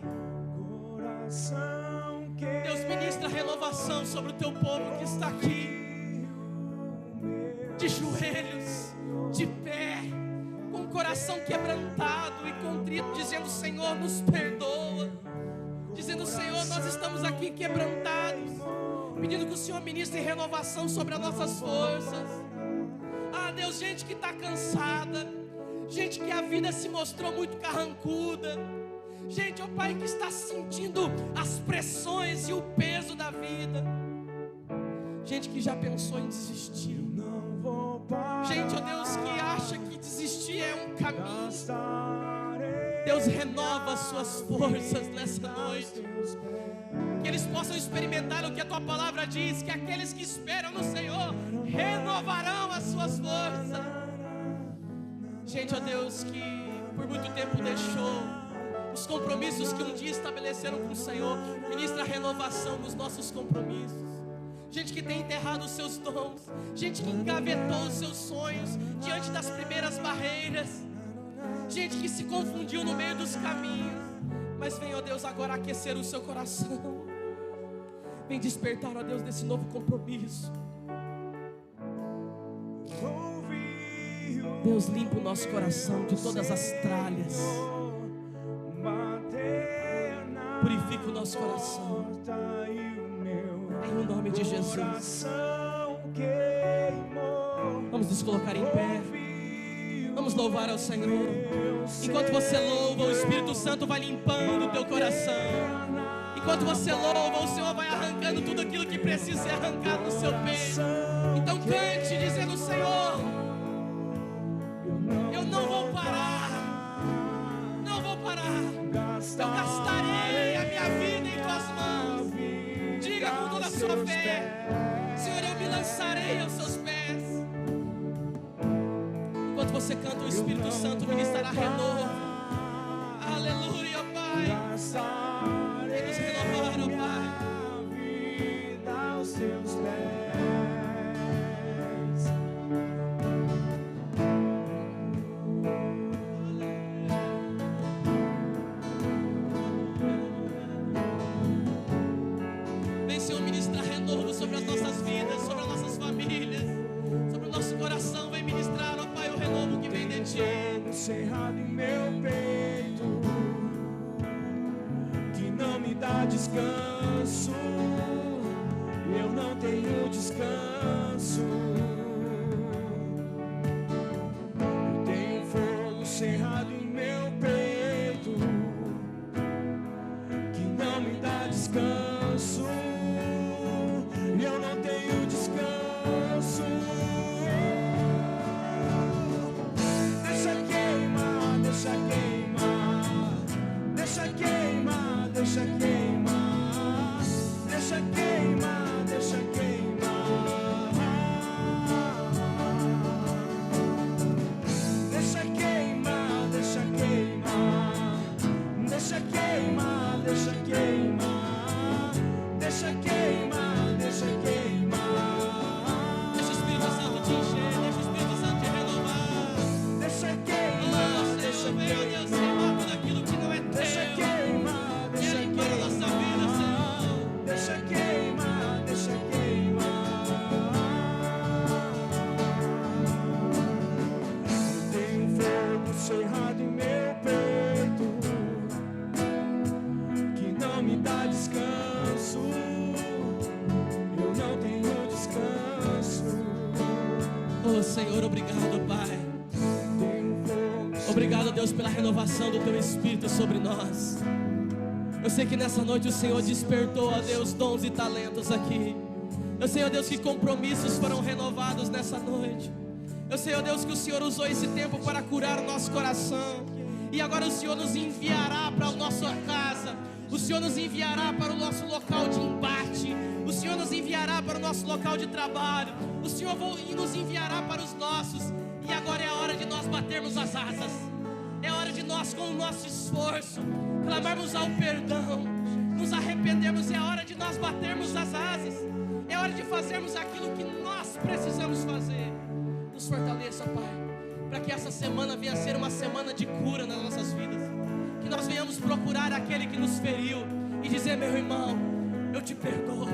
Deus, ministra renovação sobre o teu povo que está aqui, de joelhos, de pé, com o coração quebrantado e contrito, dizendo: Senhor, nos perdoa. Dizendo: Senhor, nós estamos aqui quebrantados, pedindo que o Senhor ministre renovação sobre as nossas forças. Deus, gente que está cansada, gente que a vida se mostrou muito carrancuda, gente, ó Pai, que está sentindo as pressões e o peso da vida, gente que já pensou em desistir, gente, ó Deus, que acha que desistir é um caminho. Deus, renova as suas forças nessa noite, que eles possam experimentar o que a tua palavra diz, que aqueles que esperam no Senhor renovarão as suas forças. Gente, ó Deus, que por muito tempo deixou os compromissos que um dia estabeleceram com o Senhor, ministra a renovação nos nossos compromissos. Gente que tem enterrado os seus dons, gente que engavetou os seus sonhos diante das primeiras barreiras, gente que se confundiu no meio dos caminhos, mas vem, ó Deus, agora aquecer o seu coração. Vem despertar, ó Deus, desse novo compromisso. Deus, limpa o nosso coração de todas as tralhas. Purifica o nosso coração. Em o nome de Jesus. Vamos nos colocar em pé. Vamos louvar ao Senhor. Enquanto você louva, o Espírito Santo vai limpando o teu coração. Enquanto você louva, o Senhor vai arrancando tudo aquilo que precisa ser arrancado no seu peito. Então cante dizendo: Senhor, eu não vou parar, não vou parar. Eu gastarei a minha vida em tuas mãos. Diga com toda a sua fé: Senhor, eu me lançarei aos seus pés. Enquanto você canta, o Espírito Santo ministrará renovo. Aleluia, Pai. Vem nos renovar, ó Pai. Vem, Senhor, ministrar renovo sobre as nossas vidas, sobre as nossas famílias, sobre o nosso coração. Vem ministrar, ó Pai, o renovo que vem de Ti. Cerrado em meu peito, que não me dá descanso. Eu não tenho descanso. Eu tenho fogo cerrado em meu peito, que não me dá descanso. Eu não tenho descanso. Deixa queimar, deixa queimar, deixa queimar, deixa queimar, deixa queimar, deixa queimar, deixa queimar, deixa queimar, deixa queimar, deixa queimar, deixa queimar, deixa queimar. Deixa o Espírito Santo te encher, deixa o Espírito Santo te renovar. Deixa queimar, deixa Senhor, meu Deus, queimar tudo aquilo que não é deixa teu. queimar, deixa Quer limpar a nossa vida, Senhor. deixa queimar, deixa queimar. Tem um fogo cerrado em meu peito, que não me dá descanso. Eu não tenho descanso. Oh, Senhor, obrigado, Pai. Obrigado, Deus, pela renovação do Teu Espírito sobre nós. Eu sei que nessa noite o Senhor despertou, ó Deus, dons e talentos aqui. Eu sei, ó Deus, que compromissos foram renovados nessa noite. Eu sei, ó Deus, que o Senhor usou esse tempo para curar o nosso coração. E agora o Senhor nos enviará para a nossa casa. O Senhor nos enviará para o nosso local de embate. O Senhor nos enviará para o nosso local de trabalho. O Senhor nos enviará para os nossos. E agora é a hora de nós batermos as asas. É hora de nós, com o nosso esforço, clamarmos ao perdão, nos arrependermos. É hora de nós batermos as asas. É hora de fazermos aquilo que nós precisamos fazer. Nos fortaleça, Pai, para que essa semana venha a ser uma semana de cura nas nossas vidas. Que nós venhamos procurar aquele que nos feriu e dizer: meu irmão, eu te perdoo.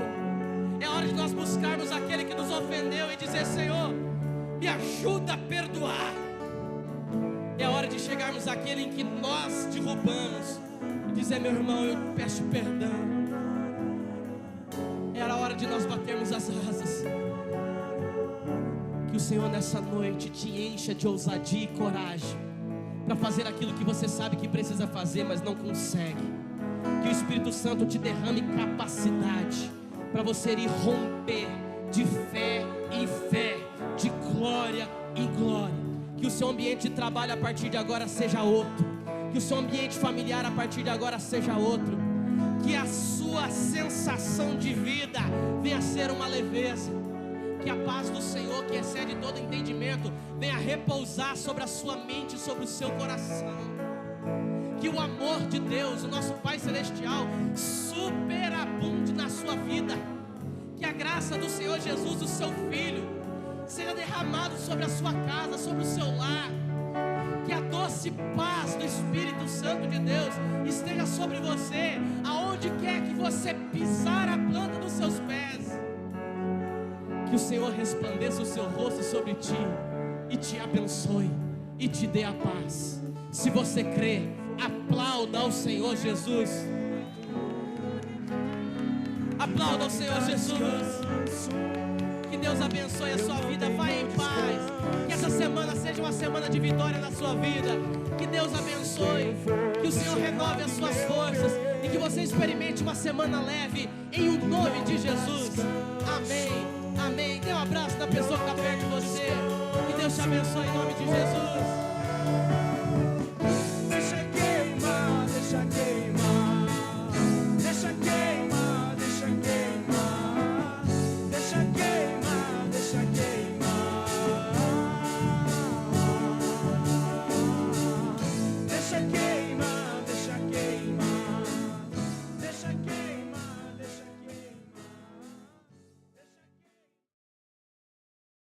É hora de nós buscarmos aquele que nos ofendeu e dizer: Senhor, me ajuda a perdoar. É hora de chegarmos àquele em que nós derrubamos e dizer: meu irmão, eu peço perdão. Era a hora de nós batermos as asas. Que o Senhor nessa noite te encha de ousadia e coragem para fazer aquilo que você sabe que precisa fazer, mas não consegue. Que o Espírito Santo te derrame capacidade para você ir romper de fé em fé, de glória em glória. Que o seu ambiente de trabalho a partir de agora seja outro. Que o seu ambiente familiar a partir de agora seja outro. Que a sua sensação de vida venha a ser uma leveza. Que a paz do Senhor, que excede todo entendimento, venha repousar sobre a sua mente e sobre o seu coração. Que o amor de Deus, o nosso Pai Celestial, superabunde na sua vida. Que a graça do Senhor Jesus, o seu Filho, seja derramado sobre a sua casa, sobre o seu lar. Que a doce paz do Espírito Santo de Deus esteja sobre você, aonde quer que você pisar a planta dos seus pés. Que o Senhor resplandeça o seu rosto sobre ti e te abençoe e te dê a paz. Se você crê, aplauda ao Senhor Jesus. Aplauda ao Senhor Jesus. Que Deus abençoe a sua vida. Vai em paz. Que essa semana seja uma semana de vitória na sua vida. Que Deus abençoe. Que o Senhor renove as suas forças. E que você experimente uma semana leve. Em o nome de Jesus. Amém. Amém. Dê um abraço na pessoa que está perto de você. Que Deus te abençoe em nome de Jesus.